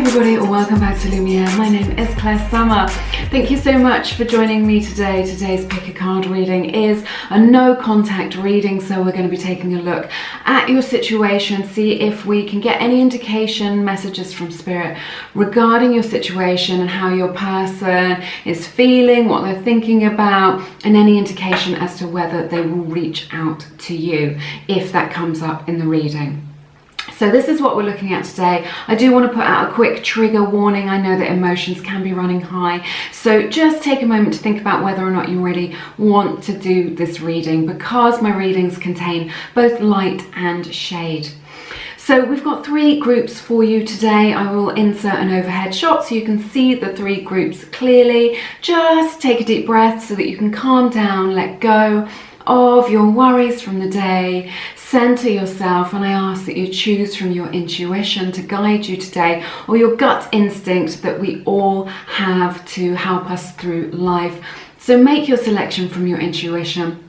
everybody, and welcome back to Lumies. My name is Clair Summer. Thank you so much for joining me today. Today's pick a card reading is a no contact reading, so we're going to be taking a look at your situation, see if we can get any indication, messages from spirit regarding your situation and how your person is feeling, what they're thinking about, and any indication as to whether they will reach out to you if that comes up in the reading. So this is what we're looking at today. I do want to put out a quick trigger warning. I know that emotions can be running high. So just take a moment to think about whether or not you really want to do this reading, because my readings contain both light and shade. So we've got 3 groups for you today. I will insert an overhead shot so you can see the 3 groups clearly. Just take a deep breath so that you can calm down, let go of your worries from the day, center yourself, and I ask that you choose from your intuition to guide you today, or your gut instinct that we all have to help us through life. So make your selection from your intuition,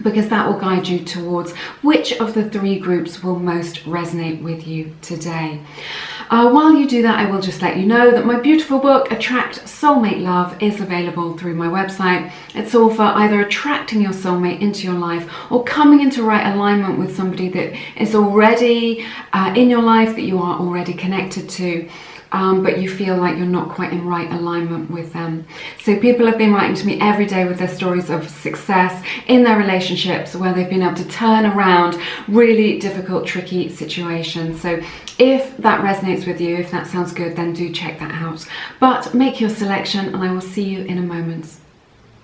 because that will guide you towards which of the 3 groups will most resonate with you today. While you do that, I will just let you know that my beautiful book, Attract Soulmate Love, is available through my website. It's all for either attracting your soulmate into your life or coming into right alignment with somebody that is already in your life, that you are already connected to. But you feel like you're not quite in right alignment with them. So people have been writing to me every day with their stories of success in their relationships, where they've been able to turn around really difficult, tricky situations. So if that resonates with you, if that sounds good, then do check that out. But make your selection, and I will see you in a moment.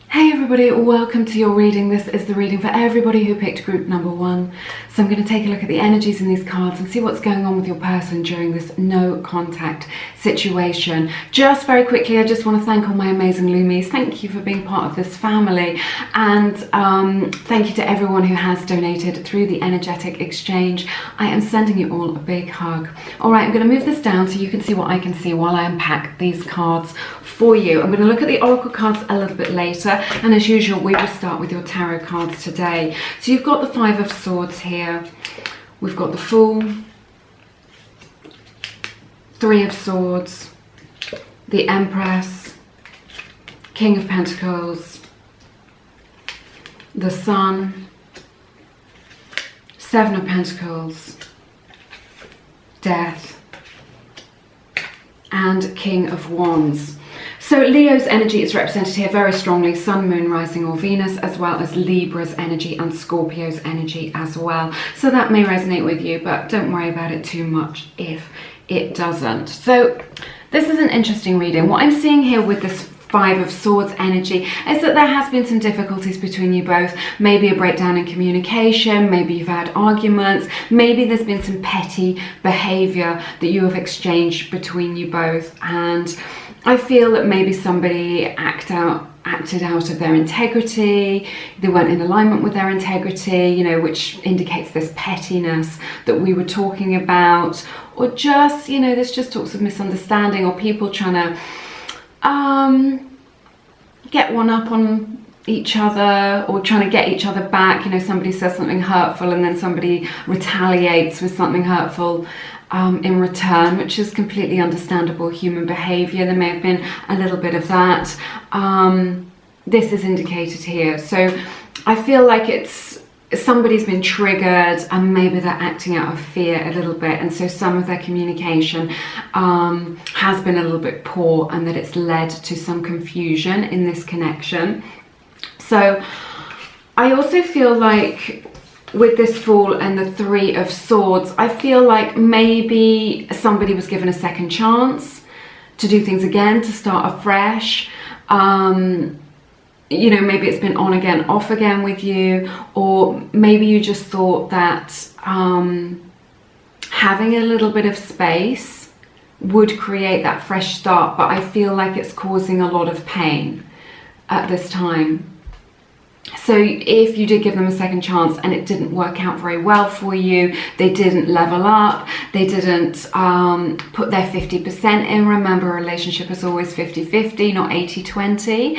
Hey everybody, welcome to your reading. This is the reading for everybody who picked group number 1. So I'm going to take a look at the energies in these cards and see what's going on with your person during this no contact situation. Just very quickly, I just want to thank all my amazing Lumies. Thank you for being part of this family, and thank you to everyone who has donated through the energetic exchange. I am sending you all a big hug. All right, I'm going to move this down so you can see what I can see while I unpack these cards for you. I'm going to look at the oracle cards a little bit later. And as usual, we will start with your tarot cards today. So you've got the 5 of Swords here. We've got the Fool, 3 of Swords, the Empress, King of Pentacles, the Sun, 7 of Pentacles, Death, and King of Wands. So Leo's energy is represented here very strongly, Sun, Moon, Rising or Venus, as well as Libra's energy and Scorpio's energy as well. So that may resonate with you, but don't worry about it too much if it doesn't. So this is an interesting reading. What I'm seeing here with this 5 of Swords energy is that there has been some difficulties between you both, maybe a breakdown in communication, maybe you've had arguments, maybe there's been some petty behavior that you have exchanged between you both, and I feel that maybe somebody acted out of their integrity, they weren't in alignment with their integrity, you know, which indicates this pettiness that we were talking about, or just, you know, there's just talks of misunderstanding or people trying to get one up on each other or trying to get each other back. You know, somebody says something hurtful and then somebody retaliates with something hurtful in return, which is completely understandable human behavior. There may have been a little bit of that. This is indicated here. So I feel like somebody's been triggered and maybe they're acting out of fear a little bit, and so some of their communication has been a little bit poor, and that it's led to some confusion in this connection. So I also feel like with this Fool and the 3 of Swords, I feel like maybe somebody was given a second chance to do things again, to start afresh. You know, maybe it's been on again, off again with you, or maybe you just thought that having a little bit of space would create that fresh start, but I feel like it's causing a lot of pain at this time. So if you did give them a second chance and it didn't work out very well for you, they didn't level up, they didn't put their 50% in. Remember, a relationship is always 50-50, not 80-20.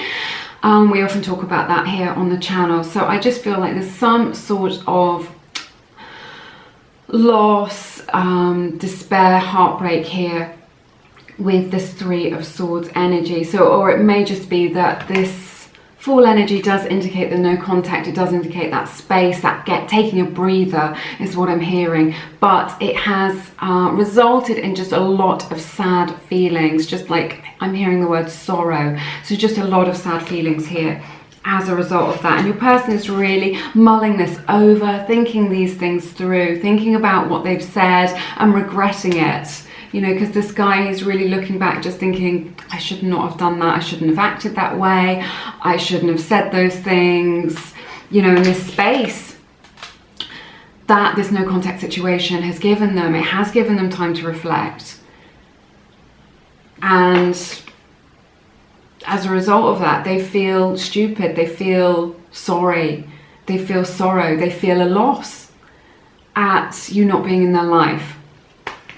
We often talk about that here on the channel. So I just feel like there's some sort of loss, despair, heartbreak here with this Three of Swords energy. So, or it may just be that this Fool energy does indicate the no contact. It does indicate that space, that taking a breather is what I'm hearing. But it has resulted in just a lot of sad feelings, just like I'm hearing the word sorrow. So just a lot of sad feelings here as a result of that. And your person is really mulling this over, thinking these things through, thinking about what they've said and regretting it. You know, because this guy is really looking back, just thinking, I should not have done that. I shouldn't have acted that way. I shouldn't have said those things. You know, in this space that this no contact situation has given them, it has given them time to reflect. And as a result of that, they feel stupid. They feel sorry. They feel sorrow. They feel a loss at you not being in their life.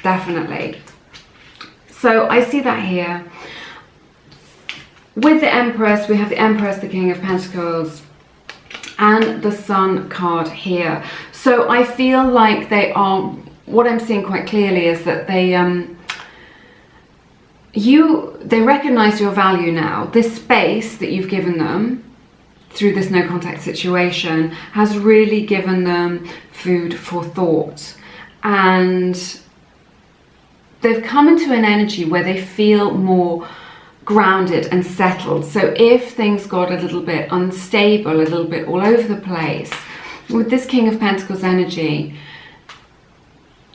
Definitely. So I see that here. With the Empress, we have the Empress, the King of Pentacles, and the Sun card here. So I feel like they are, what I'm seeing quite clearly is that they recognize your value now. This space that you've given them through this no contact situation has really given them food for thought. And they've come into an energy where they feel more grounded and settled. So if things got a little bit unstable, a little bit all over the place, with this King of Pentacles energy,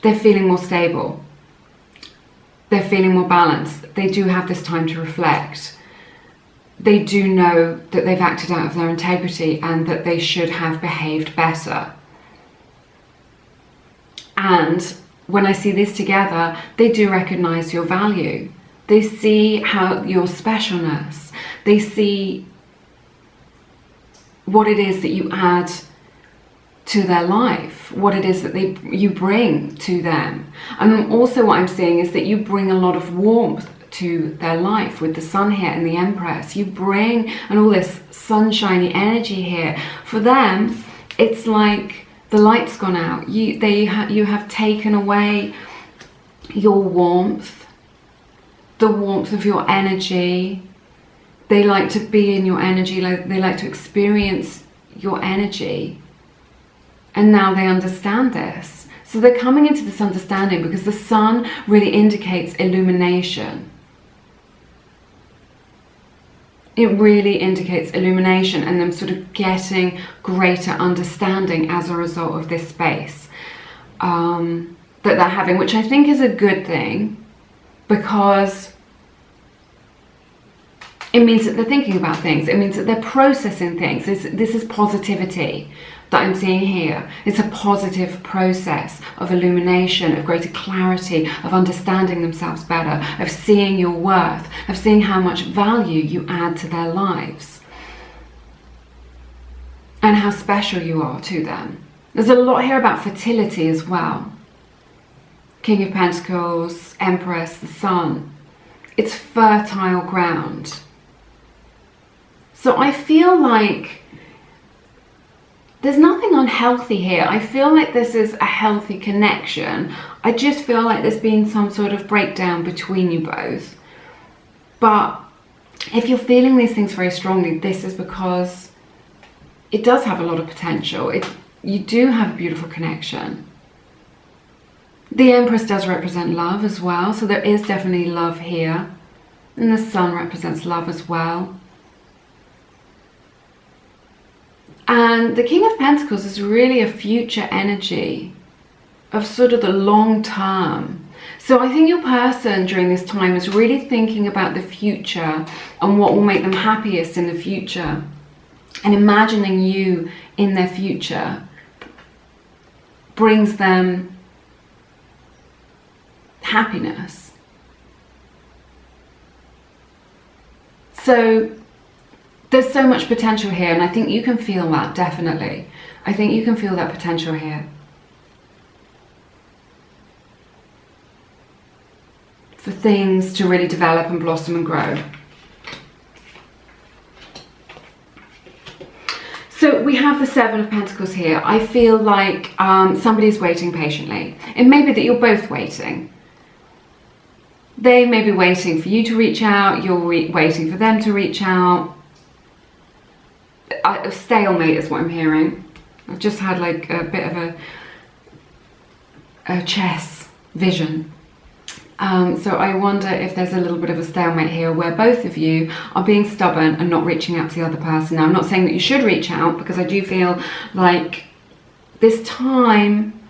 they're feeling more stable. They're feeling more balanced. They do have this time to reflect. They do know that they've acted out of their integrity and that they should have behaved better. And when I see these together, they do recognize your value. They see how your specialness. They see what it is that you add to their life, what it is that you bring to them. And also what I'm seeing is that you bring a lot of warmth to their life with the Sun here and the Empress. You bring, and all this sunshiny energy here. For them, it's like the light's gone out. You have taken away your warmth, the warmth of your energy. They like to be in your energy, they like to experience your energy. And now they understand this. So they're coming into this understanding because the Sun really indicates illumination. It really indicates illumination and them sort of getting greater understanding as a result of this space that they're having, which I think is a good thing, because it means that they're thinking about things. It means that they're processing things. This is positivity that I'm seeing here. It's a positive process of illumination, of greater clarity, of understanding themselves better, of seeing your worth, of seeing how much value you add to their lives and how special you are to them. There's a lot here about fertility as well. King of Pentacles, Empress, the Sun. It's fertile ground. So I feel like there's nothing unhealthy here. I feel like this is a healthy connection. I just feel like there's been some sort of breakdown between you both. But if you're feeling these things very strongly, this is because it does have a lot of potential. You do have a beautiful connection. The Empress does represent love as well, so there is definitely love here. And the Sun represents love as well. And the King of Pentacles is really a future energy of sort of the long term. So I think your person during this time is really thinking about the future and what will make them happiest in the future. And imagining you in their future brings them happiness. So there's so much potential here, and I think you can feel that, definitely. I think you can feel that potential here. For things to really develop and blossom and grow. So we have the Seven of Pentacles here. I feel like somebody's waiting patiently. It may be that you're both waiting. They may be waiting for you to reach out, you're waiting for them to reach out. A stalemate is what I'm hearing. I've just had like a bit of a chess vision. So I wonder if there's a little bit of a stalemate here where both of you are being stubborn and not reaching out to the other person. Now, I'm not saying that you should reach out, because I do feel like this time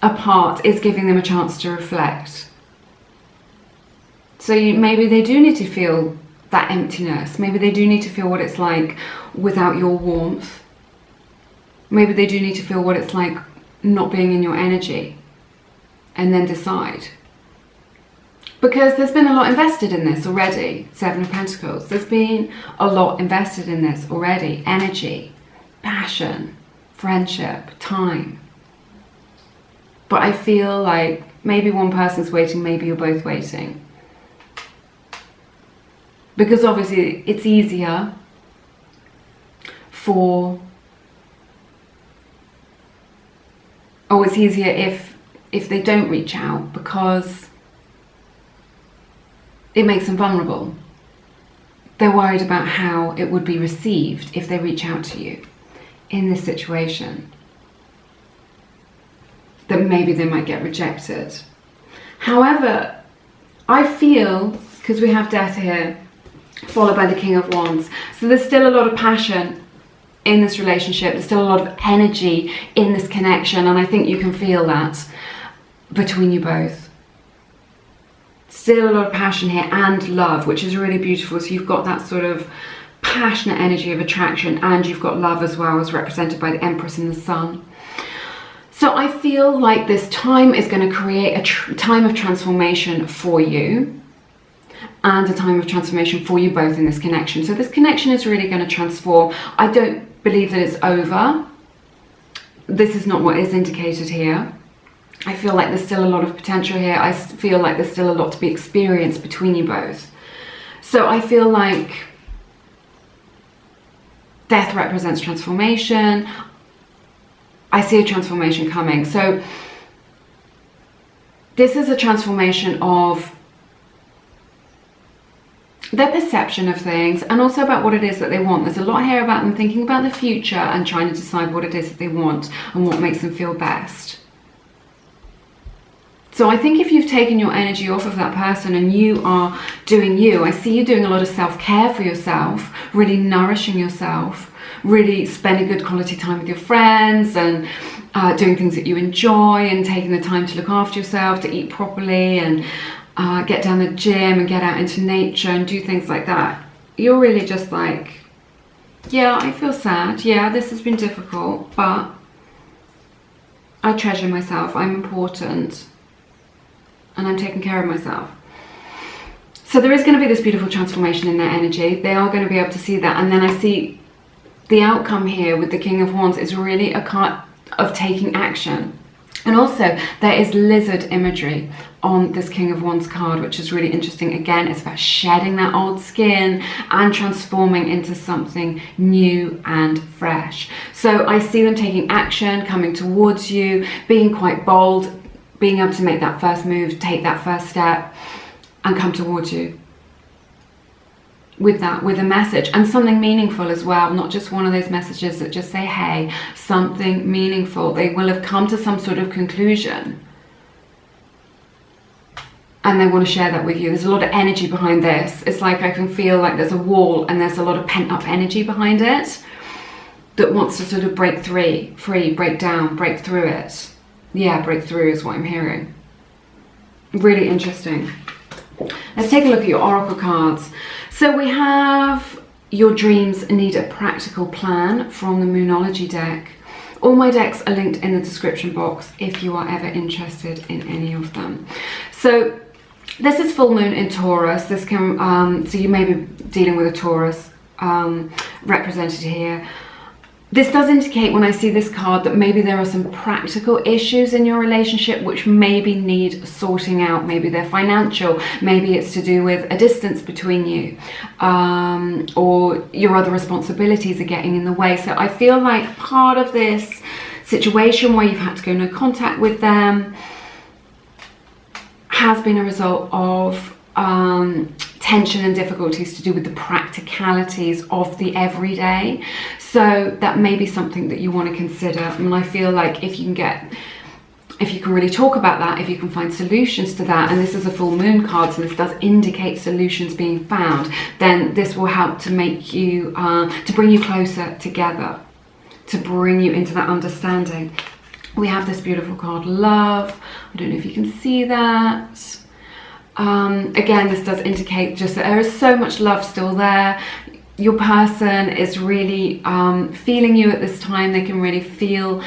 apart is giving them a chance to reflect. So maybe they do need to feel that emptiness. Maybe they do need to feel what it's like without your warmth. Maybe they do need to feel what it's like not being in your energy, and then decide. Because there's been a lot invested in this already. 7 of Pentacles. There's been a lot invested in this already. Energy, passion, friendship, time. But I feel like maybe one person's waiting, maybe you're both waiting. Because obviously it's easier it's easier if they don't reach out, because it makes them vulnerable. They're worried about how it would be received if they reach out to you in this situation. That maybe they might get rejected. However, I feel, because we have death here, followed by the King of Wands, so there's still a lot of passion in this relationship. There's still a lot of energy in this connection, and I think you can feel that between you both. Still a lot of passion here and love, which is really beautiful. So you've got that sort of passionate energy of attraction, and you've got love as well, as represented by the Empress and the Sun. So I feel like this time is going to create a time of transformation for you, and a time of transformation for you both in this connection. So this connection is really going to transform. I don't believe that it's over. This is not what is indicated here. I feel like there's still a lot of potential here. I feel like there's still a lot to be experienced between you both. So I feel like death represents transformation. I see a transformation coming. So this is a transformation of their perception of things, and also about what it is that they want. There's a lot here about them thinking about the future and trying to decide what it is that they want and what makes them feel best. So I think if you've taken your energy off of that person and you are doing you, I see you doing a lot of self-care for yourself, really nourishing yourself, really spending good quality time with your friends, and doing things that you enjoy, and taking the time to look after yourself, to eat properly, and get down the gym and get out into nature and do things like that. You're really just like, yeah, I feel sad. Yeah, this has been difficult, but I treasure myself. I'm important, and I'm taking care of myself. So there is going to be this beautiful transformation in their energy. They are going to be able to see that. And then I see the outcome here with the King of Wands is really a card of taking action. And also there is lizard imagery on this King of Wands card, which is really interesting. Again, it's about shedding that old skin and transforming into something new and fresh. So I see them taking action, coming towards you, being quite bold, being able to make that first move, take that first step, and come towards you with that, with a message and something meaningful as well. Not just one of those messages that just say, hey, something meaningful. They will have come to some sort of conclusion, and they want to share that with you. There's a lot of energy behind this. It's like I can feel like there's a wall, and there's a lot of pent up energy behind it that wants to sort of break free, break down, break through it. Yeah, breakthrough is what I'm hearing. Really interesting. Let's take a look at your oracle cards. So we have your dreams need a practical plan from the Moonology deck. All my decks are linked in the description box if you are ever interested in any of them. So this is full moon in Taurus. This can so you may be dealing with a Taurus represented here. This does indicate, when I see this card, that maybe there are some practical issues in your relationship which maybe need sorting out. Maybe they're financial, maybe it's to do with a distance between you, or your other responsibilities are getting in the way. So I feel like part of this situation where you've had to go no contact with them has been a result of tension and difficulties to do with the practicalities of the everyday. So that may be something that you want to consider. And I feel like if you can really talk about that, if you can find solutions to that, and this is a full moon card, so this does indicate solutions being found, then this will help to make you, to bring you closer together, to bring you into that understanding. We have this beautiful card, love. I don't know if you can see that. Again, this does indicate just that there is so much love still there. Your person is really feeling you at this time. They can really feel,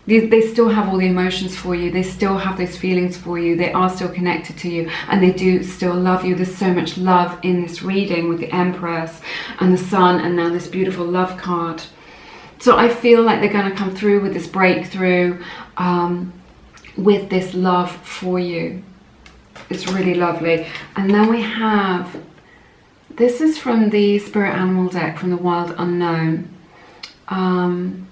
they still have all the emotions for you. They still have those feelings for you. They are still connected to you, and they do still love you. There's so much love in this reading with the Empress and the Sun, and now this beautiful love card. So I feel like they're going to come through with this breakthrough, with this love for you. It's really lovely. And then we have, this is from the Spirit Animal deck from the Wild Unknown. And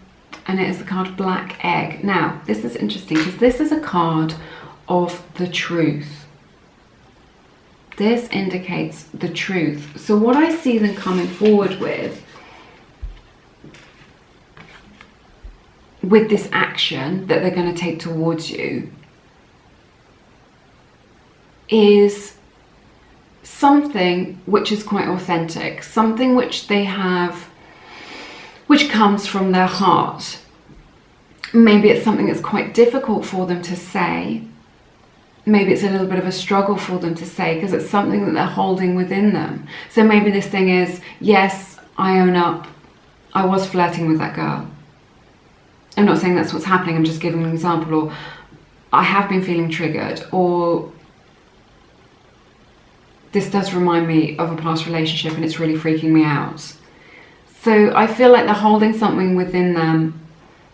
it is the card Black Egg. Now, this is interesting because this is a card of the truth. This indicates the truth. So what I see them coming forward with this action that they're going to take towards you is something which is quite authentic, something which they have, which comes from their heart. Maybe it's something that's quite difficult for them to say. Maybe it's a little bit of a struggle for them to say because it's something that they're holding within them. So maybe this thing is, yes, I own up, I was flirting with that girl. I'm not saying that's what's happening, I'm just giving an example. Or I have been feeling triggered, or this does remind me of a past relationship and it's really freaking me out. So I feel like they're holding something within them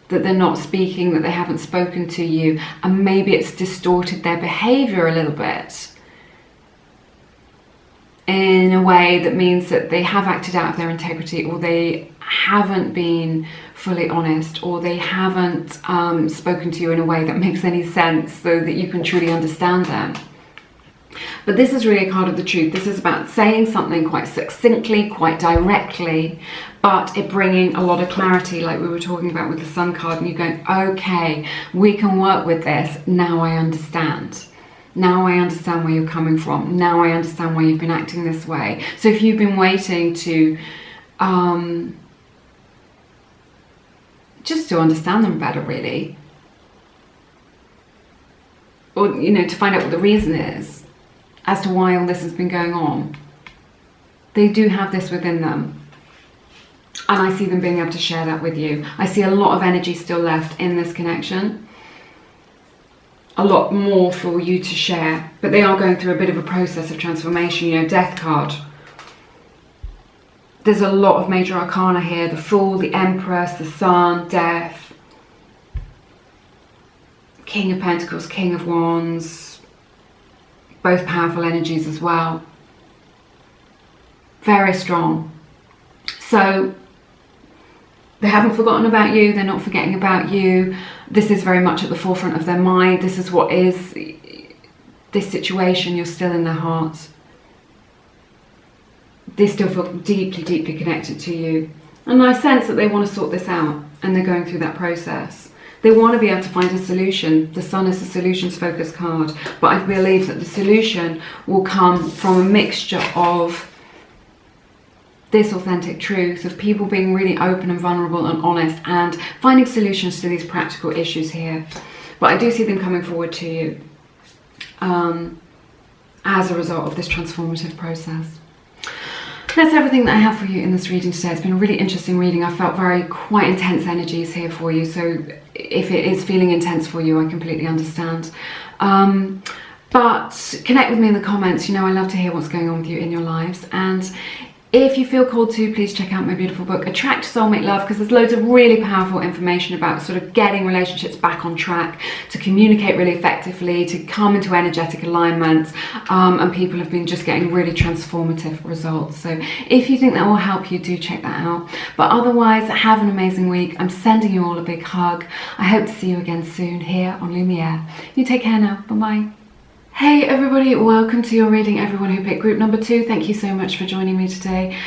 that they're not speaking, that they haven't spoken to you, and maybe it's distorted their behavior a little bit in a way that means that they have acted out of their integrity, or they haven't been fully honest, or they haven't spoken to you in a way that makes any sense so that you can truly understand them. But this is really a card of the truth. This is about saying something quite succinctly, quite directly, but it bringing a lot of clarity, like we were talking about with the Sun card, and you going, okay, we can work with this. Now I understand. Now I understand where you're coming from. Now I understand why you've been acting this way. So if you've been waiting to just to understand them better, really, or, you know, to find out what the reason is as to why all this has been going on, they do have this within them. And I see them being able to share that with you. I see a lot of energy still left in this connection. A lot more for you to share. But they are going through a bit of a process of transformation. You know, Death card. There's a lot of major arcana here. The Fool, the Empress, the Sun, Death. King of Pentacles, King of Wands. Both powerful energies as well. Very strong. So they haven't forgotten about you. They're not forgetting about you. This is very much at the forefront of their mind. This is what is this situation. You're still in their hearts. They still feel deeply, deeply connected to you. And I sense that they want to sort this out, and they're going through that process. They want to be able to find a solution. The Sun is a solutions-focused card, but I believe that the solution will come from a mixture of this authentic truth, of people being really open and vulnerable and honest, and finding solutions to these practical issues here. But I do see them coming forward to you as a result of this transformative process. That's everything that I have for you in this reading today. It's been a really interesting reading. I felt quite intense energies here for you. So if it is feeling intense for you, I completely understand. But connect with me in the comments. You know, I love to hear what's going on with you in your lives. And if you feel called to, please check out my beautiful book, Attract Soulmate Love, because there's loads of really powerful information about sort of getting relationships back on track, to communicate really effectively, to come into energetic alignment, and people have been just getting really transformative results. So if you think that will help you, do check that out. But otherwise, have an amazing week. I'm sending you all a big hug. I hope to see you again soon here on Lumiere. You take care now. Bye-bye. Hey everybody, welcome to your reading. Everyone who picked group number 2, thank you so much for joining me today.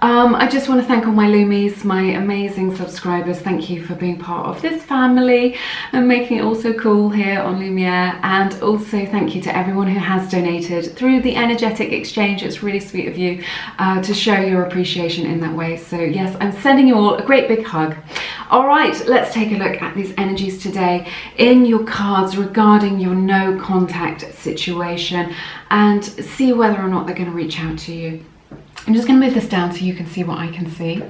I just want to thank all my Lumies, my amazing subscribers. Thank you for being part of this family and making it all so cool here on Lumiere. And also thank you to everyone who has donated through the energetic exchange. It's really sweet of you to show your appreciation in that way. So yes, I'm sending you all a great big hug. All right, let's take a look at these energies today in your cards regarding your no contact situation and see whether or not they're going to reach out to you. I'm just going to move this down so you can see what I can see.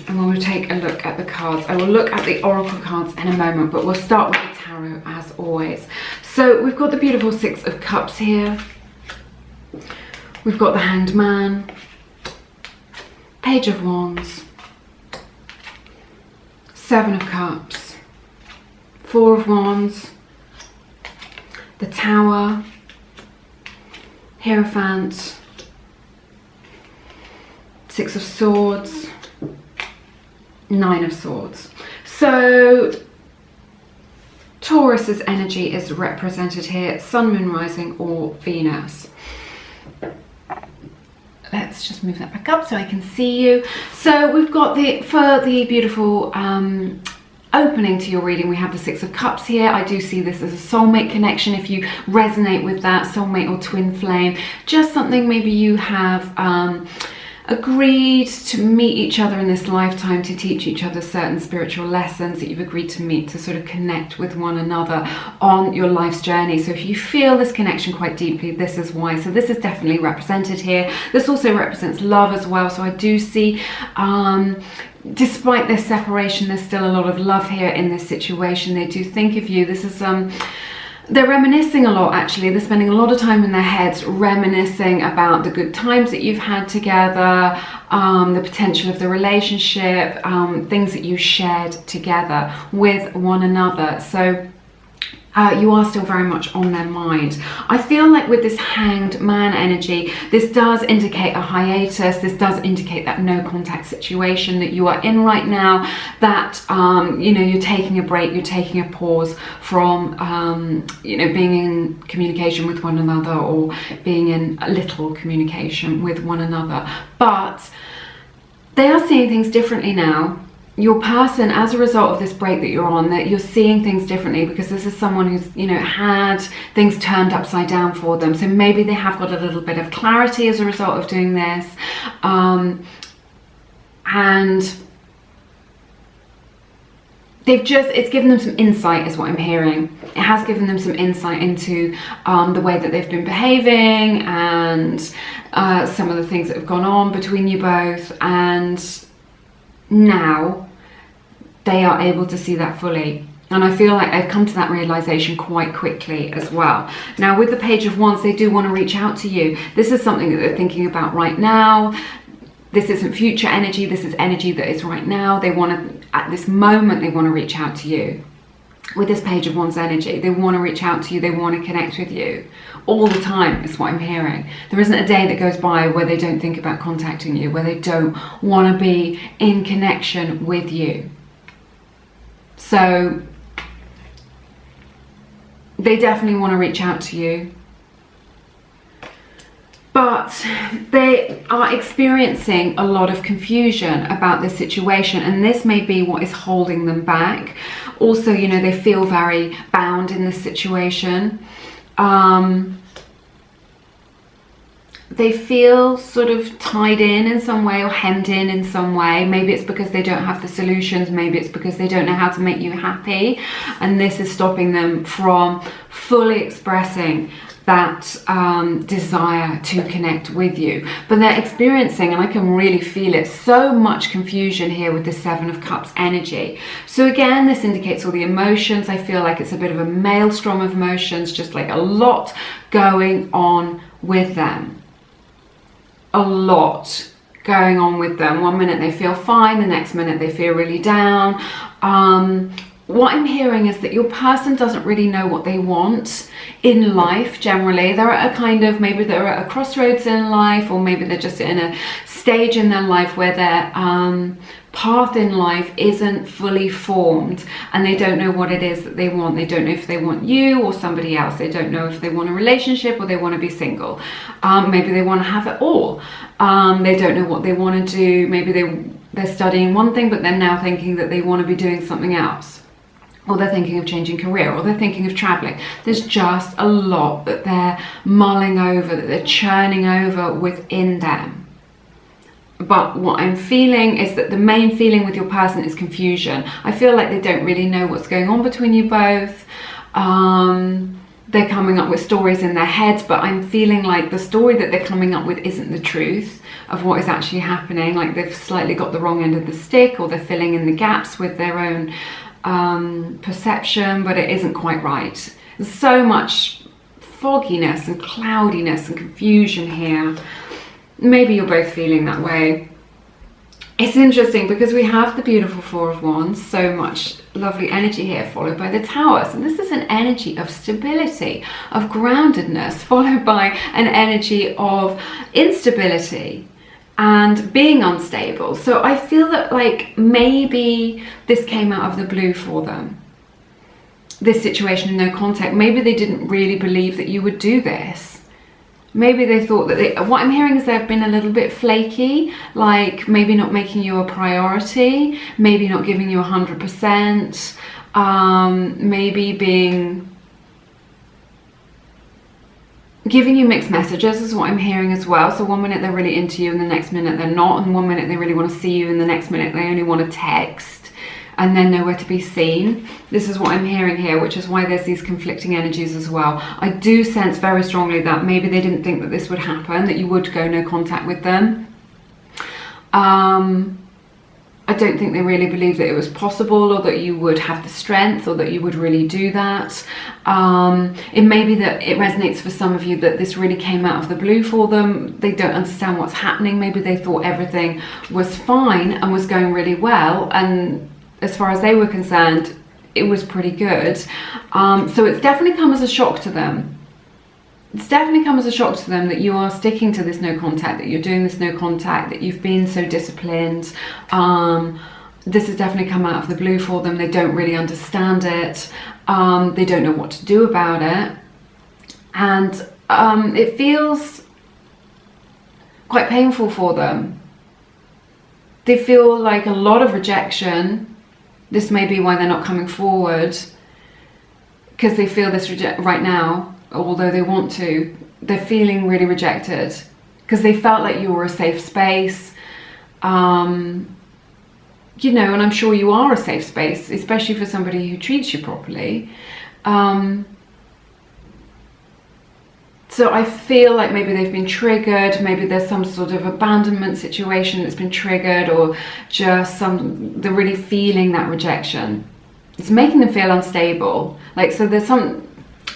And we'll take a look at the cards. I will look at the oracle cards in a moment, but we'll start with the tarot as always. So we've got the beautiful 6 of Cups here. We've got the Hanged Man, Page of Wands, 7 of Cups, 4 of Wands, the Tower, Hierophant, 6 of Swords, 9 of Swords. So Taurus's energy is represented here, Sun, Moon, Rising or Venus. Let's just move that back up so I can see you. So we've got for the beautiful opening to your reading, we have the 6 of Cups here. I do see this as a soulmate connection. If you resonate with that, soulmate or twin flame, just something maybe you have agreed to meet each other in this lifetime to teach each other certain spiritual lessons that you've agreed to meet to sort of connect with one another on your life's journey. So if you feel this connection quite deeply, this is why. So this is definitely represented here. This also represents love as well. So I do see despite this separation, there's still a lot of love here in this situation. They do think of you. This is they're reminiscing a lot, actually. They're spending a lot of time in their heads reminiscing about the good times that you've had together, the potential of the relationship, things that you shared together with one another. So you are still very much on their mind. I feel like with this Hanged Man energy, this does indicate a hiatus. This does indicate that no contact situation that you are in right now, that you know, you're taking a break, you're taking a pause from you know, being in communication with one another or being in a little communication with one another. But they are seeing things differently now. Your person, as a result of this break that you're on, that you're seeing things differently, because this is someone who's, you know, had things turned upside down for them. So maybe they have got a little bit of clarity as a result of doing this. And it's given them some insight is what I'm hearing. It has given them some insight into the way that they've been behaving and some of the things that have gone on between you both. And now they are able to see that fully, and I feel like they've come to that realization quite quickly as well. Now with the Page of Wands, they do want to reach out to you. This is something that they're thinking about right now. This isn't future energy, this is energy that is right now. They want to, at this moment, they want to reach out to you. With this Page of Wands energy, they want to reach out to you, they want to connect with you all the time, is what I'm hearing. There isn't a day that goes by where they don't think about contacting you, where they don't want to be in connection with you. So they definitely want to reach out to you, but they are experiencing a lot of confusion about this situation, and this may be what is holding them back. Also, you know, they feel very bound in this situation. They feel sort of tied in some way, or hemmed in some way. Maybe it's because they don't have the solutions. Maybe it's because they don't know how to make you happy. And this is stopping them from fully expressing that desire to connect with you. But they're experiencing, and I can really feel it, so much confusion here with the 7 of Cups energy. So again, this indicates all the emotions. I feel like it's a bit of a maelstrom of emotions, just like a lot going on with them. A lot going on with them. One minute they feel fine, the next minute they feel really down. what I'm hearing is that your person doesn't really know what they want in life generally. They're at a kind of, maybe they're at a crossroads in life, or maybe they're just in a stage in their life where their path in life isn't fully formed, and they don't know what it is that they want. They don't know if they want you or somebody else. They don't know if they want a relationship or they want to be single. Maybe they want to have it all. They don't know what they want to do. Maybe they're studying one thing, but they're now thinking that they want to be doing something else. Or they're thinking of changing career, or they're thinking of traveling. There's just a lot that they're mulling over, that they're churning over within them. But what I'm feeling is that the main feeling with your person is confusion. I feel like they don't really know what's going on between you both. They're coming up with stories in their heads, but I'm feeling like the story that they're coming up with isn't the truth of what is actually happening. Like they've slightly got the wrong end of the stick, or they're filling in the gaps with their own perception, but it isn't quite right. There's so much fogginess and cloudiness and confusion here. Maybe you're both feeling that way. It's interesting because we have the beautiful Four of Wands, so much lovely energy here, followed by the Tower. So this is an energy of stability, of groundedness, followed by an energy of instability and being unstable. So I feel that like maybe this came out of the blue for them. This situation in no contact. Maybe they didn't really believe that you would do this. Maybe they thought that what I'm hearing is they've been a little bit flaky, like maybe not making you a priority, maybe not giving you 100%, maybe giving you mixed messages is what I'm hearing as well. So one minute they're really into you and the next minute they're not, and one minute they really want to see you and the next minute they only want to text and then nowhere to be seen. This is what I'm hearing here, which is why there's these conflicting energies as well. I do sense very strongly that maybe they didn't think that this would happen, that you would go no contact with them. I don't think they really believed that it was possible, or that you would have the strength, or that you would really do that. It may be that it resonates for some of you that this really came out of the blue for them. They don't understand what's happening. Maybe they thought everything was fine and was going really well, and as far as they were concerned, it was pretty good. So it's definitely come as a shock to them. It's definitely come as a shock to them that you are sticking to this no contact, that you're doing this no contact, that you've been so disciplined. This has definitely come out of the blue for them. They don't really understand it. They don't know what to do about it. And it feels quite painful for them. They feel like a lot of rejection. This may be why they're not coming forward, because they feel this right now, although they want to. They're feeling really rejected because they felt like you were a safe space. You know, and I'm sure you are a safe space, especially for somebody who treats you properly. So I feel like maybe they've been triggered, maybe there's some sort of abandonment situation that's been triggered, or just they're really feeling that rejection. It's making them feel unstable. Like, so there's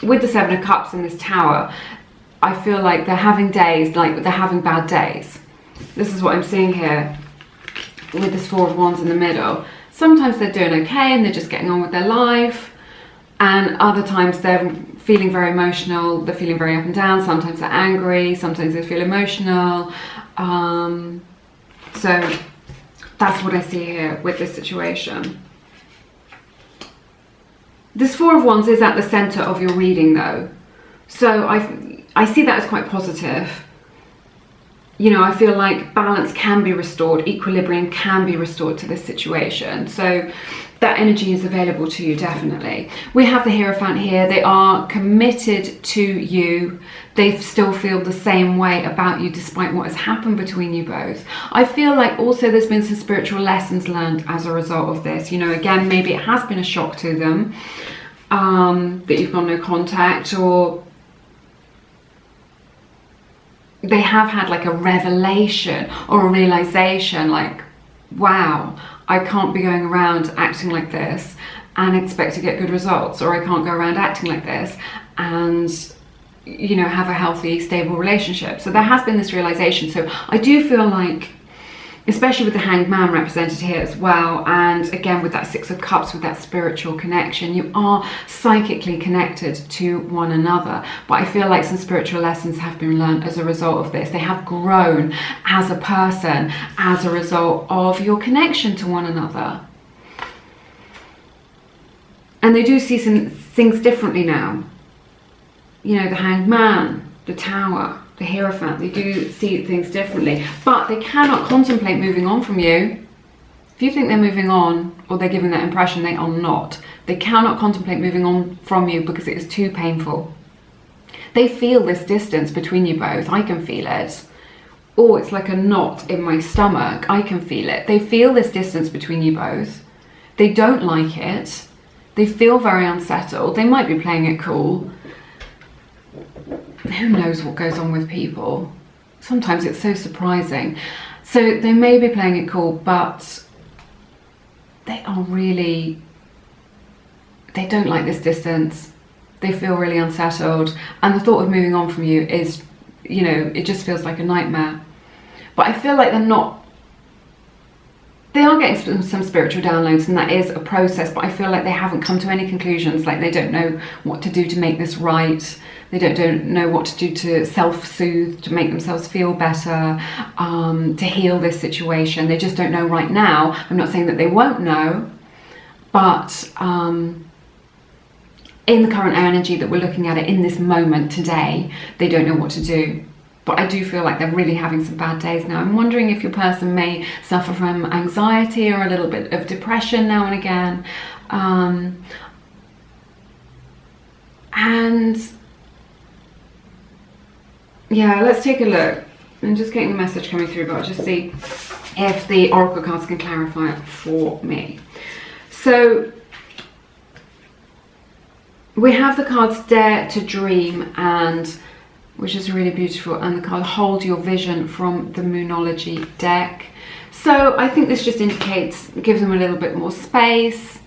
with the Seven of Cups in this Tower, I feel like they're having days, like they're having bad days. This is what I'm seeing here with this Four of Wands in the middle. Sometimes they're doing okay and they're just getting on with their life, and other times they're feeling very emotional, they're feeling very up and down. Sometimes they're angry, sometimes they feel emotional. So that's what I see here with this situation. This Four of Wands is at the center of your reading though. So I see that as quite positive. You know, I feel like balance can be restored, equilibrium can be restored to this situation. So that energy is available to you, definitely. We have the Hierophant here. They are committed to you. They still feel the same way about you despite what has happened between you both. I feel like also there's been some spiritual lessons learned as a result of this. You know, again, maybe it has been a shock to them that you've got no contact, or they have had like a revelation or a realization, like, wow, I can't be going around acting like this and expect to get good results, or I can't go around acting like this and, you know, have a healthy, stable relationship. So there has been this realization. So I do feel like especially with the Hanged Man represented here as well, and again with that Six of Cups, with that spiritual connection, you are psychically connected to one another. But I feel like some spiritual lessons have been learned as a result of this. They have grown as a person as a result of your connection to one another. And they do see some things differently now. You know, the Hanged Man, the Tower, the Hierophant, they do see things differently, but they cannot contemplate moving on from you. If you think they're moving on, or they're giving that impression, they are not. They cannot contemplate moving on from you because it is too painful. They feel this distance between you both. I can feel it. Oh, it's like a knot in my stomach. I can feel it. They feel this distance between you both. They don't like it. They feel very unsettled. They might be playing it cool. Who knows what goes on with people? Sometimes it's so surprising. So they may be playing it cool, but they are really, they don't like this distance. They feel really unsettled. And the thought of moving on from you is, you know, it just feels like a nightmare. But I feel like they're not, they are getting some spiritual downloads, and that is a process, but I feel like they haven't come to any conclusions. Like they don't know what to do to make this right. They don't know what to do to self-soothe, to make themselves feel better, to heal this situation. They just don't know right now. I'm not saying that they won't know, but in the current energy that we're looking at it in this moment today, they don't know what to do. But I do feel like they're really having some bad days now. I'm wondering if your person may suffer from anxiety or a little bit of depression now and again. And yeah, let's take a look. I'm just getting the message coming through, but I'll just see if the oracle cards can clarify it for me. So we have the cards Dare to Dream, and which is really beautiful, and the card Hold Your Vision from the Moonology deck. So I think this just indicates, gives them a little bit more space.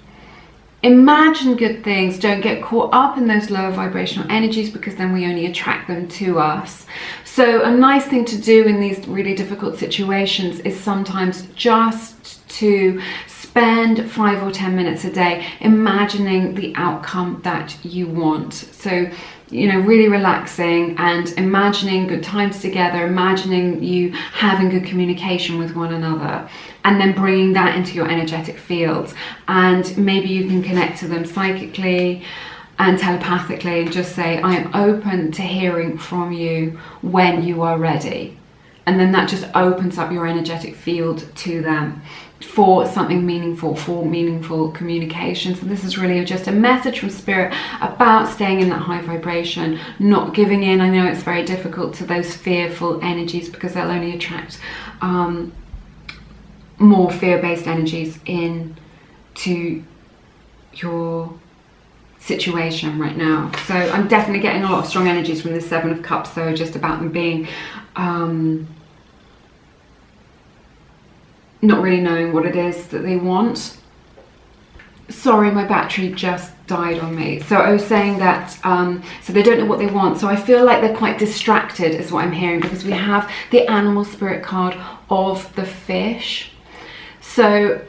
Imagine good things. Don't get caught up in those lower vibrational energies, because then we only attract them to us. So a nice thing to do in these really difficult situations is sometimes just to spend 5 or 10 minutes a day imagining the outcome that you want. So, you know, really relaxing and imagining good times together, imagining you having good communication with one another, and then bringing that into your energetic field. And maybe you can connect to them psychically and telepathically and just say, I am open to hearing from you when you are ready. And then that just opens up your energetic field to them for something meaningful, for meaningful communication. So this is really just a message from Spirit about staying in that high vibration, not giving in. I know it's very difficult to those fearful energies, because they'll only attract more fear-based energies into your situation right now. So I'm definitely getting a lot of strong energies from the Seven of Cups, so just about them being not really knowing what it is that they want. Sorry, my battery just died on me. So I was saying that, so they don't know what they want. So I feel like they're quite distracted is what I'm hearing, because we have the animal spirit card of the fish. So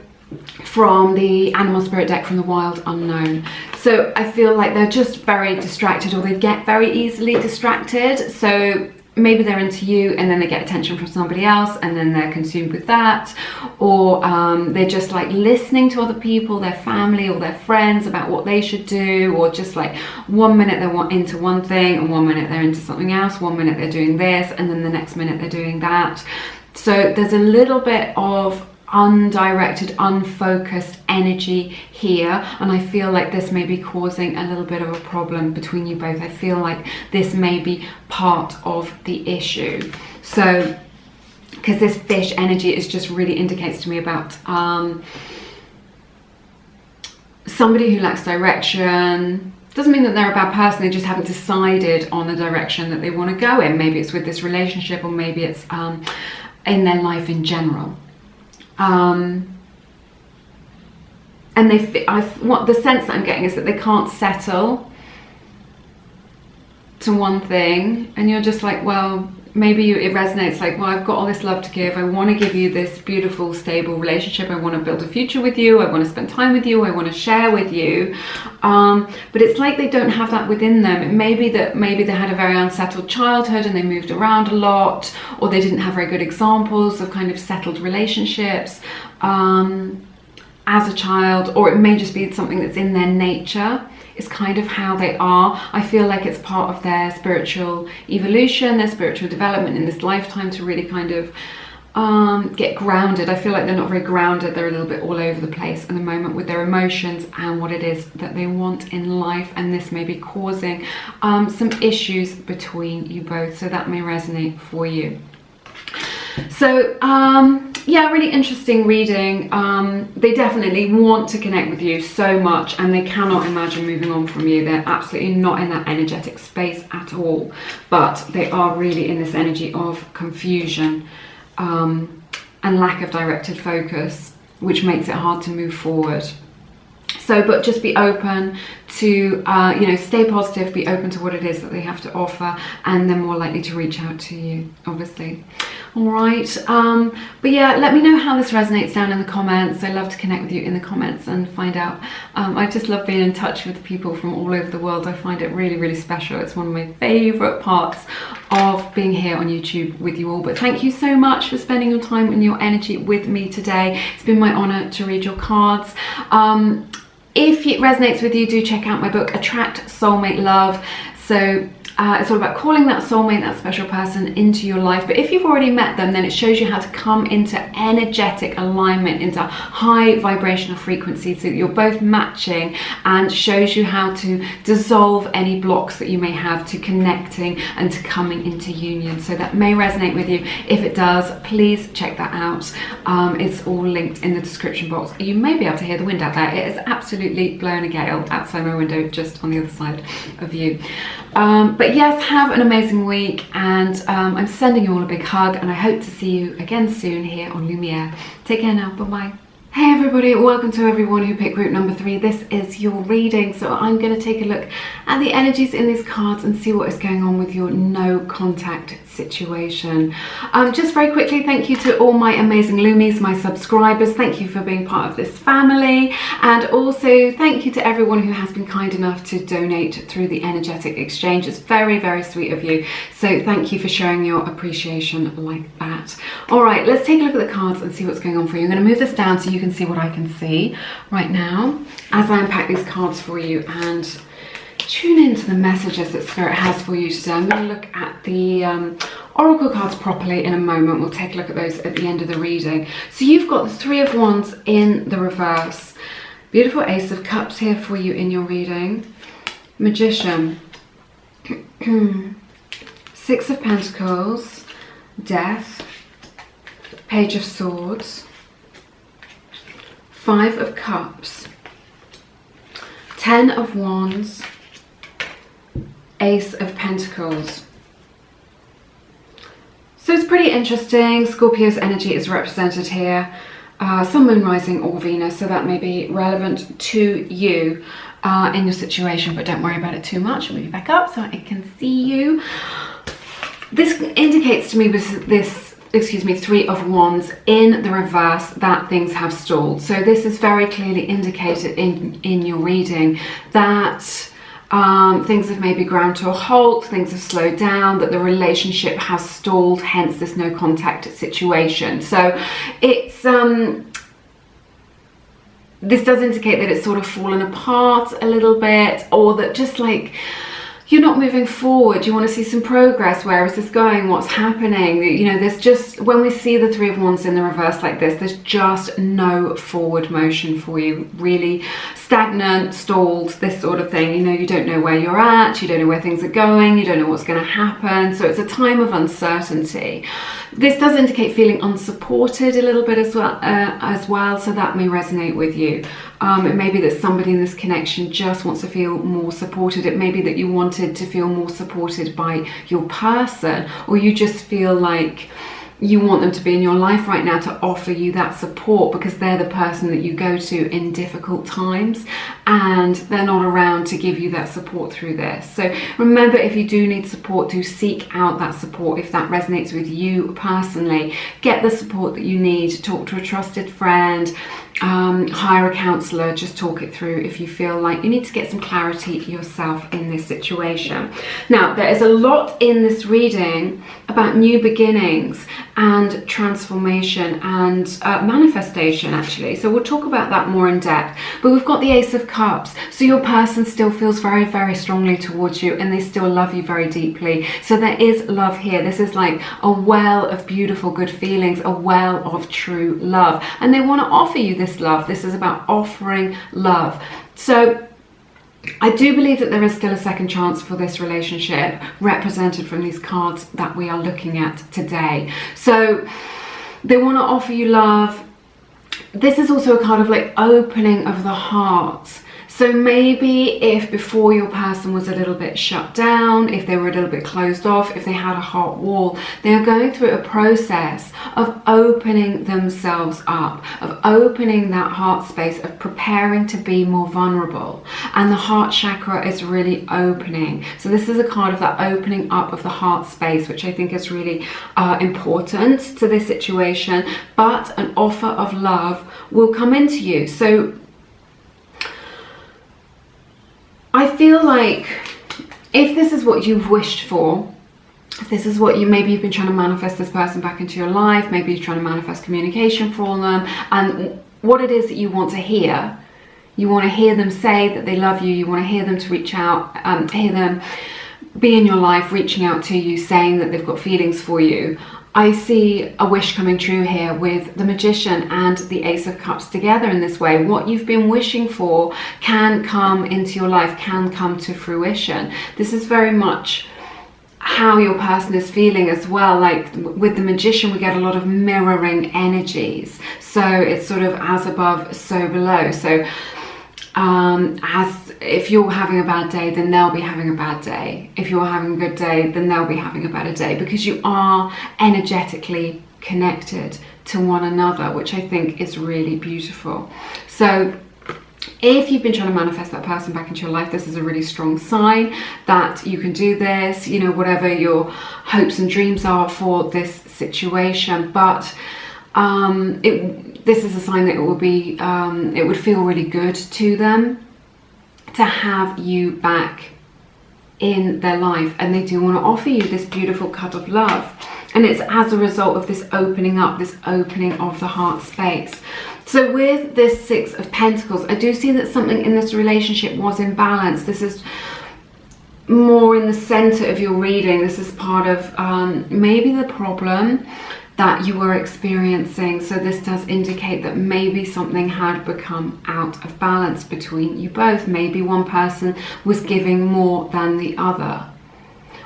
from the animal spirit deck from the Wild Unknown. So I feel like they're just very distracted, or they get very easily distracted. So maybe they're into you and then they get attention from somebody else and then they're consumed with that, or they're just like listening to other people, their family or their friends, about what they should do, or just like 1 minute they're into one thing and 1 minute they're into something else, 1 minute they're doing this and then the next minute they're doing that. So there's a little bit of undirected, unfocused energy here, and I feel like this may be causing a little bit of a problem between you both. I feel like this may be part of the issue. So because this fish energy is just really indicates to me about somebody who lacks direction. Doesn't mean that they're a bad person, they just haven't decided on the direction that they want to go in. Maybe it's with this relationship, or maybe it's in their life in general. And what the sense that I'm getting is that they can't settle to one thing, and you're just like, well, maybe it resonates like, well, I've got all this love to give. I want to give you this beautiful, stable relationship. I want to build a future with you. I want to spend time with you. I want to share with you. But it's like they don't have that within them. It may be that maybe they had a very unsettled childhood and they moved around a lot, or they didn't have very good examples of kind of settled relationships as a child, or it may just be something that's in their nature. It's kind of how they are. I feel like it's part of their spiritual evolution, their spiritual development in this lifetime to really kind of get grounded. I feel like they're not very grounded. They're a little bit all over the place at the moment with their emotions and what it is that they want in life, and this may be causing some issues between you both, so that may resonate for you. So yeah, really interesting reading. They definitely want to connect with you so much, and they cannot imagine moving on from you. They're absolutely not in that energetic space at all, but they are really in this energy of confusion and lack of directed focus, which makes it hard to move forward. So, but just be open to, you know, stay positive, be open to what it is that they have to offer, and they're more likely to reach out to you, obviously. All right. But yeah, let me know how this resonates down in the comments. I love to connect with you in the comments and find out. I just love being in touch with people from all over the world. I find it really, really special. It's one of my favorite parts of being here on YouTube with you all. But thank you so much for spending your time and your energy with me today. It's been my honor to read your cards. If it resonates with you, do check out my book, Attract Soulmate Love. So it's all about calling that soulmate, that special person, into your life. But if you've already met them, then it shows you how to come into energetic alignment, into high vibrational frequency, so that you're both matching, and shows you how to dissolve any blocks that you may have to connecting and to coming into union. So that may resonate with you. If it does, please check that out. It's all linked in the description box. You may be able to hear the wind out there. It is absolutely blowing a gale outside my window, just on the other side of you. But yes, have an amazing week, and I'm sending you all a big hug, and I hope to see you again soon here on Lumiere. Take care now. Bye-bye. Hey everybody, welcome to everyone who picked group number 3. This is your reading, so I'm going to take a look at the energies in these cards and see what is going on with your no contact situation. Just very quickly, thank you to all my amazing Lumies, my subscribers. Thank you for being part of this family, and also thank you to everyone who has been kind enough to donate through the energetic exchange. It's very, very sweet of you, so thank you for showing your appreciation like that. All right, let's take a look at the cards and see what's going on for you. I'm going to move this down so you can see what I can see right now as I unpack these cards for you and tune into the messages that Spirit has for you today. I'm going to look at the Oracle cards properly in a moment. We'll take a look at those at the end of the reading. So you've got the 3 of Wands in the reverse. Beautiful Ace of Cups here for you in your reading. Magician. 6 of Pentacles. Death. Page of Swords. 5 of Cups. 10 of Wands. Ace of Pentacles. So it's pretty interesting. Scorpio's energy is represented here. Sun, Moon, Rising, or Venus, so that may be relevant to you in your situation, but don't worry about it too much. I'll move you back up so I can see you. This indicates to me with this, excuse me, 3 of Wands in the reverse that things have stalled. So this is very clearly indicated in your reading that things have maybe ground to a halt, things have slowed down, that the relationship has stalled, hence this no contact situation. So it's this does indicate that it's sort of fallen apart a little bit, or that just like you're not moving forward. You want to see some progress. Where is this going? What's happening? You know, there's just, when we see the 3 of Wands in the reverse like this, there's just no forward motion for you. Really stagnant, stalled, this sort of thing. You know, you don't know where you're at, you don't know where things are going, you don't know what's going to happen. So it's a time of uncertainty. This does indicate feeling unsupported a little bit as well, so that may resonate with you. It may be that somebody in this connection just wants to feel more supported. It may be that you wanted to feel more supported by your person, or you just feel like you want them to be in your life right now to offer you that support, because they're the person that you go to in difficult times, and they're not around to give you that support through this. So remember, if you do need support, do seek out that support. If that resonates with you personally, get the support that you need. Talk to a trusted friend, hire a counselor, just talk it through if you feel like you need to get some clarity yourself in this situation. Now, there is a lot in this reading about new beginnings and transformation and manifestation, actually. So we'll talk about that more in depth. But we've got the Ace of Cups. So your person still feels very, very strongly towards you, and they still love you very deeply. So there is love here. This is like a well of beautiful, good feelings, a well of true love. And they want to offer you this love. This is about offering love. So I do believe that there is still a second chance for this relationship, represented from these cards that we are looking at today. So they want to offer you love. This is also a card of like opening of the heart. So maybe if before your person was a little bit shut down, if they were a little bit closed off, if they had a heart wall, they are going through a process of opening themselves up, of opening that heart space, of preparing to be more vulnerable. And the heart chakra is really opening. So this is a card of that opening up of the heart space, which I think is really important to this situation. But an offer of love will come into you. So I feel like if this is what you've wished for, if this is what maybe you've been trying to manifest this person back into your life, maybe you're trying to manifest communication for them, and what it is that you want to hear, you want to hear them say that they love you, you want to hear them to reach out, hear them be in your life, reaching out to you, saying that they've got feelings for you. I see a wish coming true here with the Magician and the Ace of Cups together in this way. What you've been wishing for can come into your life, can come to fruition. This is very much how your person is feeling as well. Like with the Magician, we get a lot of mirroring energies. So it's sort of as above, so below. So as if you're having a bad day, then they'll be having a bad day. If you're having a good day, then they'll be having a better day, because you are energetically connected to one another, which I think is really beautiful. So if you've been trying to manifest that person back into your life, this is a really strong sign that you can do this, you know, whatever your hopes and dreams are for this situation. But this is a sign that it will be, it would feel really good to them to have you back in their life, and they do want to offer you this beautiful cup of love. And it's as a result of this opening up, this opening of the heart space. So with this Six of Pentacles, I do see that something in this relationship was imbalanced. This is more in the center of your reading. This is part of maybe the problem that you were experiencing. So this does indicate that maybe something had become out of balance between you both. Maybe one person was giving more than the other,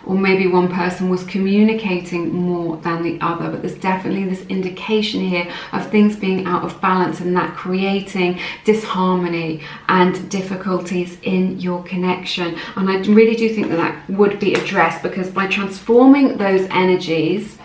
or maybe one person was communicating more than the other. But there's definitely this indication here of things being out of balance, and that creating disharmony and difficulties in your connection. And I really do think that that would be addressed, because by transforming those energies,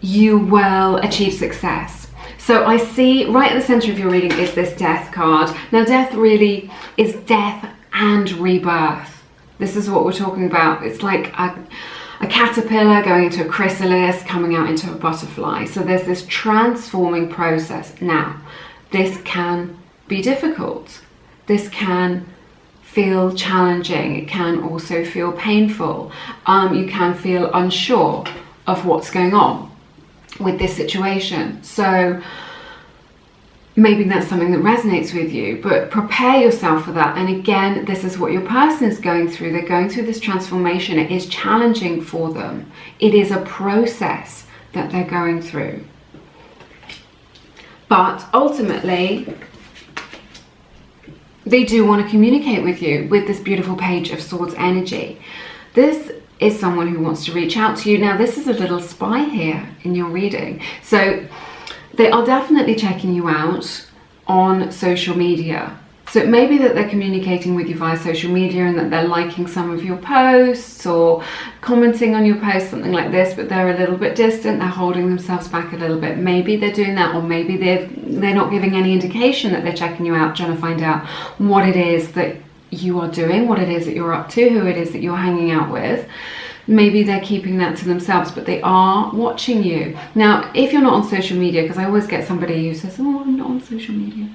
you will achieve success. So I see right at the center of your reading is this Death card. Now death really is death and rebirth. This is what we're talking about. It's like a caterpillar going into a chrysalis, coming out into a butterfly. So there's this transforming process. Now this can be difficult. This can feel challenging. It can also feel painful. You can feel unsure of what's going on with this situation. So maybe that's something that resonates with you, but prepare yourself for that. And again, this is what your person is going through. They're going through this transformation. It is challenging for them. It is a process that they're going through. But ultimately, they do want to communicate with you with this beautiful Page of Swords energy. This is someone who wants to reach out to you. Now, this is a little spy here in your reading. So they are definitely checking you out on social media. So it may be that they're communicating with you via social media and that they're liking some of your posts or commenting on your posts, something like this, but they're a little bit distant, they're holding themselves back a little bit. Maybe they're doing that, or maybe they're not giving any indication that they're checking you out, trying to find out what it is that you are doing, what it is that you're up to, who it is that you're hanging out with. Maybe they're keeping that to themselves, but they are watching you. Now, if you're not on social media, because I always get somebody who says, oh, I'm not on social media.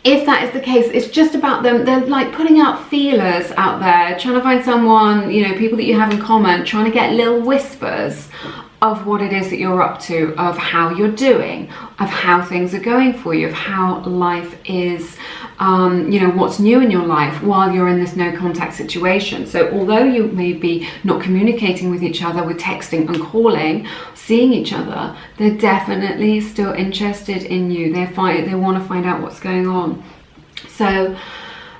If that is the case, it's just about them. They're like putting out feelers out there, trying to find someone, you know, people that you have in common, trying to get little whispers of what it is that you're up to, of how you're doing, of how things are going for you, of how life is, you know, what's new in your life while you're in this no contact situation. So although you may be not communicating with each other with texting and calling, seeing each other, they're definitely still interested in you. They want to find out what's going on. So,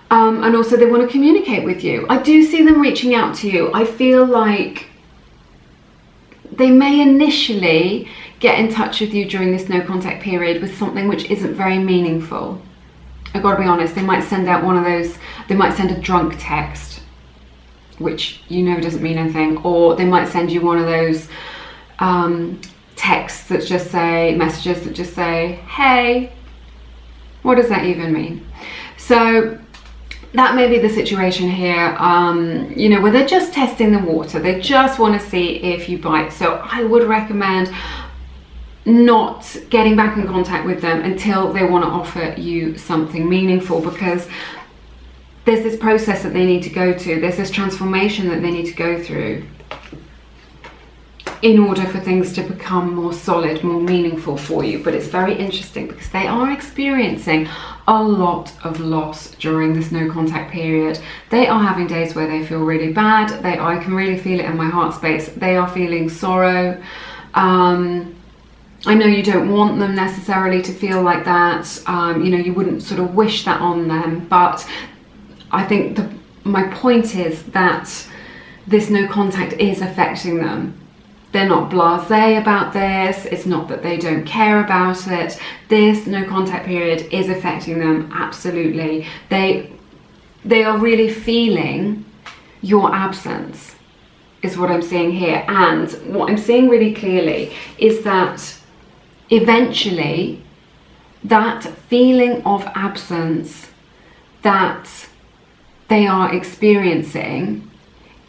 and also they want to communicate with you. I do see them reaching out to you. I feel like they may initially get in touch with you during this no contact period with something which isn't very meaningful. I've got to be honest, they might send out one of those, they might send a drunk text, which you know doesn't mean anything, or they might send you one of those texts that just say, messages that just say, hey, what does that even mean? So that may be the situation here, you know, where they're just testing the water. They just want to see if you bite. So I would recommend not getting back in contact with them until they want to offer you something meaningful, because there's this process that they need to go to. There's this transformation that they need to go through in order for things to become more solid, more meaningful for you. But it's very interesting because they are experiencing a lot of loss during this no contact period. They are having days where they feel really bad. I can really feel it in my heart space. They are feeling sorrow. I know you don't want them necessarily to feel like that. You know, you wouldn't sort of wish that on them, but I think my point is that this no contact is affecting them. They're not blasé about this. It's not that they don't care about it. This no contact period is affecting them, absolutely. They are really feeling your absence, is what I'm seeing here. And what I'm seeing really clearly is that eventually that feeling of absence that they are experiencing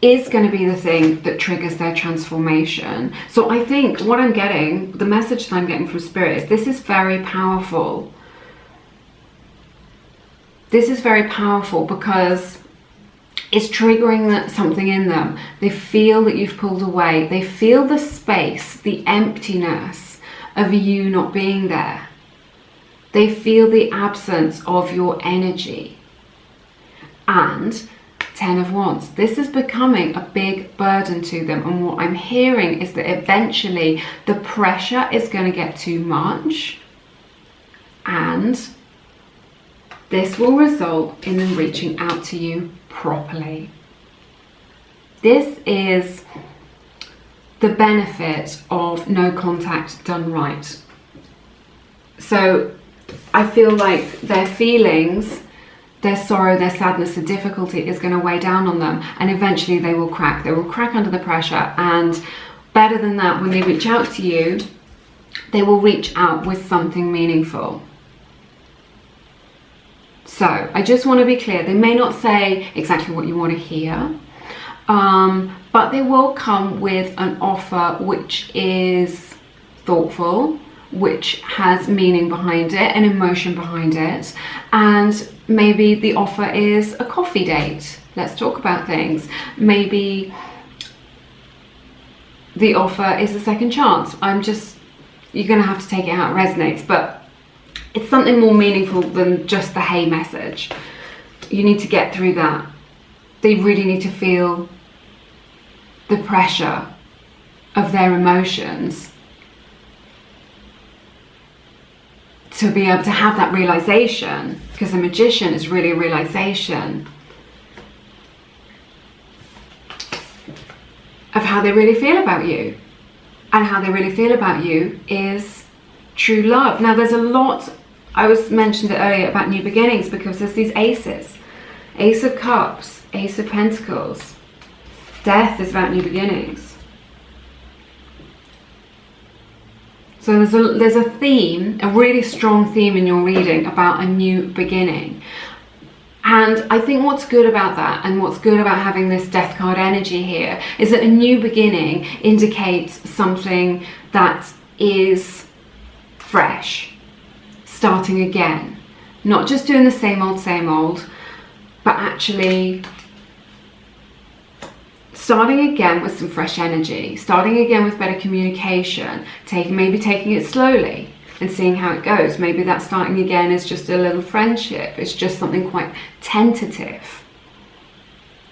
is going to be the thing that triggers their transformation. So I think what I'm getting, the message that I'm getting from Spirit is this is very powerful. This is very powerful because it's triggering something in them. They feel that you've pulled away. They feel the space, the emptiness of you not being there. They feel the absence of your energy. And 10 of Wands. This is becoming a big burden to them, and what I'm hearing is that eventually the pressure is going to get too much, and this will result in them reaching out to you properly. This is the benefit of no contact done right. So I feel like their feelings, their sorrow, their sadness, the difficulty is going to weigh down on them, and eventually they will crack. They will crack under the pressure, and better than that, when they reach out to you, they will reach out with something meaningful. So I just want to be clear, they may not say exactly what you want to hear, but they will come with an offer which is thoughtful, which has meaning behind it, an emotion behind it, and maybe the offer is a coffee date. Let's talk about things. Maybe the offer is a second chance. You're gonna have to take it how it resonates, but it's something more meaningful than just the hey message. You need to get through that. They really need to feel the pressure of their emotions to be able to have that realization, because the Magician is really a realization of how they really feel about you. And how they really feel about you is true love. Now there's a lot I was mentioned it earlier about new beginnings, because there's these aces. Ace of Cups, Ace of Pentacles. Death is about new beginnings. So there's a theme, a really strong theme in your reading about a new beginning. And I think what's good about that, and what's good about having this death card energy here, is that a new beginning indicates something that is fresh, starting again. Not just doing the same old, but actually starting again with some fresh energy, starting again with better communication, maybe taking it slowly and seeing how it goes. Maybe that starting again is just a little friendship. It's just something quite tentative.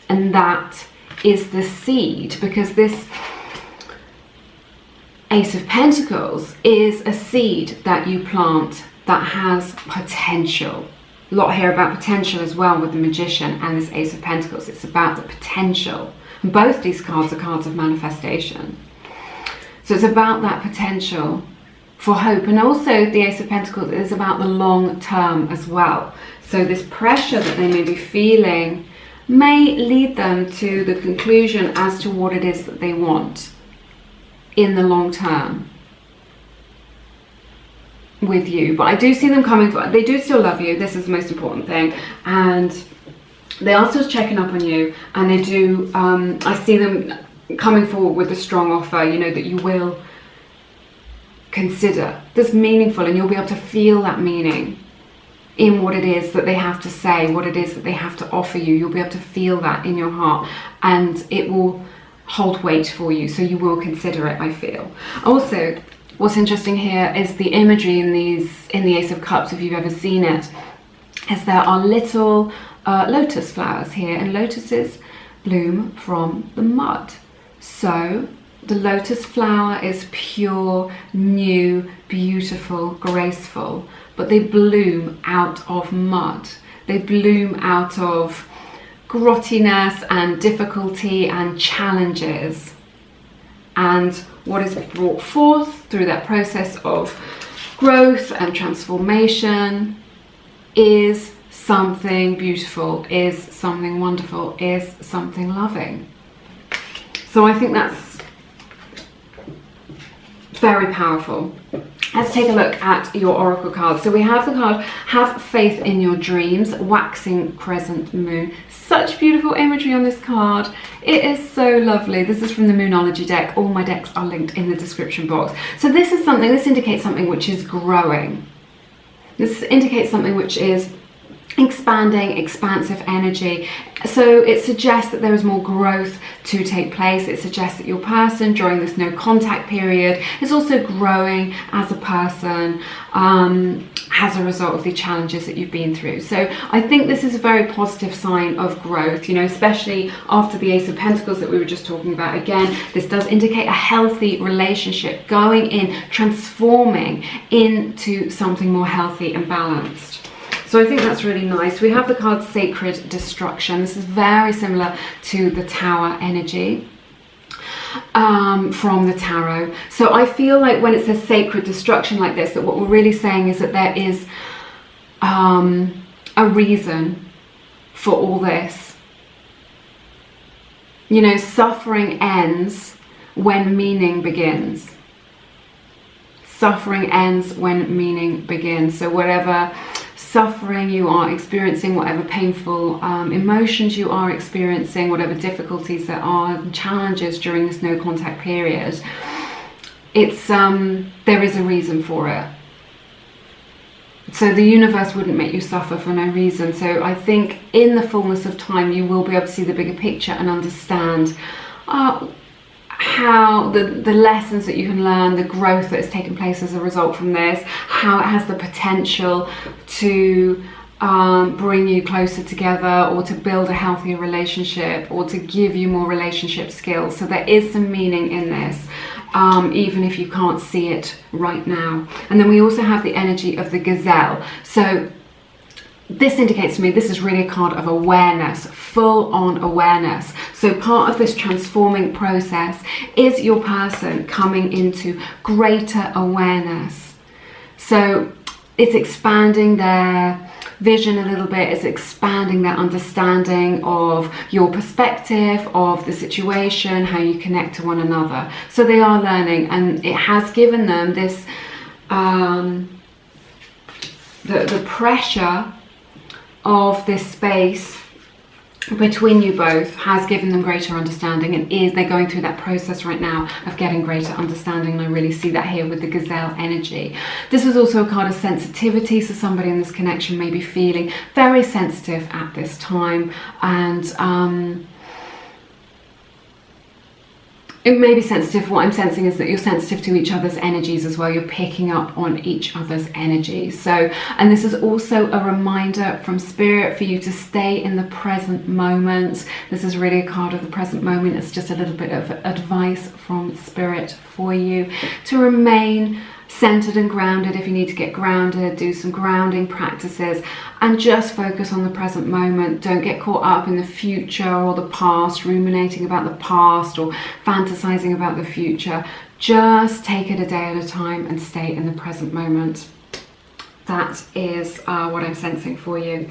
And that is the seed, because this Ace of Pentacles is a seed that you plant that has potential. A lot here about potential as well with the Magician and this Ace of Pentacles. It's about the potential. And both these cards are cards of manifestation. So it's about that potential for hope. And also the Ace of Pentacles is about the long term as well. So this pressure that they may be feeling may lead them to the conclusion as to what it is that they want in the long term with you. But I do see them coming for, they do still love you. This is the most important thing. And they are still checking up on you, and they do, I see them coming forward with a strong offer, you know, that you will consider. That's meaningful, and you'll be able to feel that meaning in what it is that they have to say, what it is that they have to offer you. You'll be able to feel that in your heart, and it will hold weight for you, so you will consider it, I feel. Also, what's interesting here is the imagery in the Ace of Cups, if you've ever seen it, is there are little lotus flowers here, and lotuses bloom from the mud. So the lotus flower is pure, new, beautiful, graceful, but they bloom out of mud. They bloom out of grottiness and difficulty and challenges. And what is brought forth through that process of growth and transformation is something beautiful, is something wonderful, is something loving. So I think that's very powerful. Let's take a look at your oracle cards. So we have the card, Have Faith in Your Dreams, Waxing Crescent Moon. Such beautiful imagery on this card. It is so lovely. This is from the Moonology deck. All my decks are linked in the description box. So this indicates something which is growing. This indicates something which is expanding, expansive energy. So it suggests that there is more growth to take place. It suggests that your person during this no contact period is also growing as a person as a result of the challenges that you've been through. So I think this is a very positive sign of growth, you know, especially after the Ace of Pentacles that we were just talking about. Again, this does indicate a healthy relationship going in, transforming into something more healthy and balanced. So I think that's really nice. We have the card Sacred Destruction. This is very similar to the Tower energy from the tarot. So I feel like when it says Sacred Destruction like this, that what we're really saying is that there is a reason for all this. You know, suffering ends when meaning begins. Suffering ends when meaning begins. So whatever suffering you are experiencing, whatever painful emotions you are experiencing, whatever difficulties there are, challenges during this no contact period, it's there is a reason for it. So the universe wouldn't make you suffer for no reason. So I think in the fullness of time you will be able to see the bigger picture and understand how the lessons that you can learn, the growth that has taken place as a result from this, how it has the potential to bring you closer together, or to build a healthier relationship, or to give you more relationship skills. So there is some meaning in this, even if you can't see it right now. And then we also have the energy of the gazelle. So this indicates to me this is really a card of awareness, full-on awareness. So part of this transforming process is your person coming into greater awareness. So it's expanding their vision a little bit. It's expanding their understanding of your perspective, of the situation, how you connect to one another. So they are learning, and it has given them this the pressure of this space between you both has given them greater understanding, and they're going through that process right now of getting greater understanding. And I really see that here with the gazelle energy. This is also a card of sensitivity, so somebody in this connection may be feeling very sensitive at this time, and it may be sensitive. What I'm sensing is that you're sensitive to each other's energies as well. You're picking up on each other's energies. So, and this is also a reminder from Spirit for you to stay in the present moment. This is really a card of the present moment. It's just a little bit of advice from Spirit for you to remain centered and grounded. If you need to get grounded, do some grounding practices and just focus on the present moment. Don't get caught up in the future or the past, ruminating about the past or fantasizing about the future. Just take it a day at a time and stay in the present moment. That is what I'm sensing for you.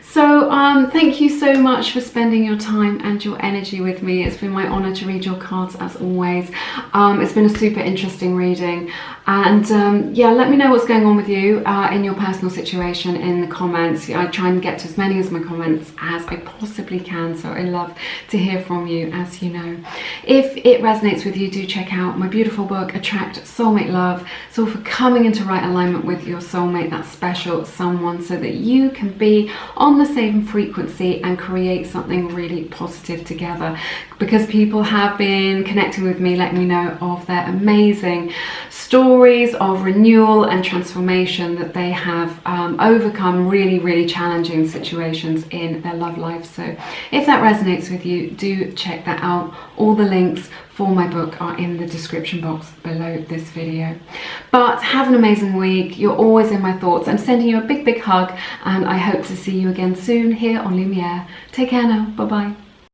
So thank you so much for spending your time and your energy with me. It's been my honor to read your cards as always. It's been a super interesting reading, and yeah, let me know what's going on with you in your personal situation in the comments. I try and get to as many of my comments as I possibly can, so I love to hear from you, as you know. If it resonates with you, do check out my beautiful book, Attract Soulmate Love. It's all for coming into right alignment with your soulmate, that special someone, so that you can be on the same frequency and create something really positive together. Because people have been connecting with me, letting me know of their amazing stories of renewal and transformation, that they have overcome really challenging situations in their love life. So if that resonates with you, do check that out. All the links for my book are in the description box below this video. But have an amazing week. You're always in my thoughts. I'm sending you a big hug, and I hope to see you again soon here on Lumiere. Take care now. Bye bye.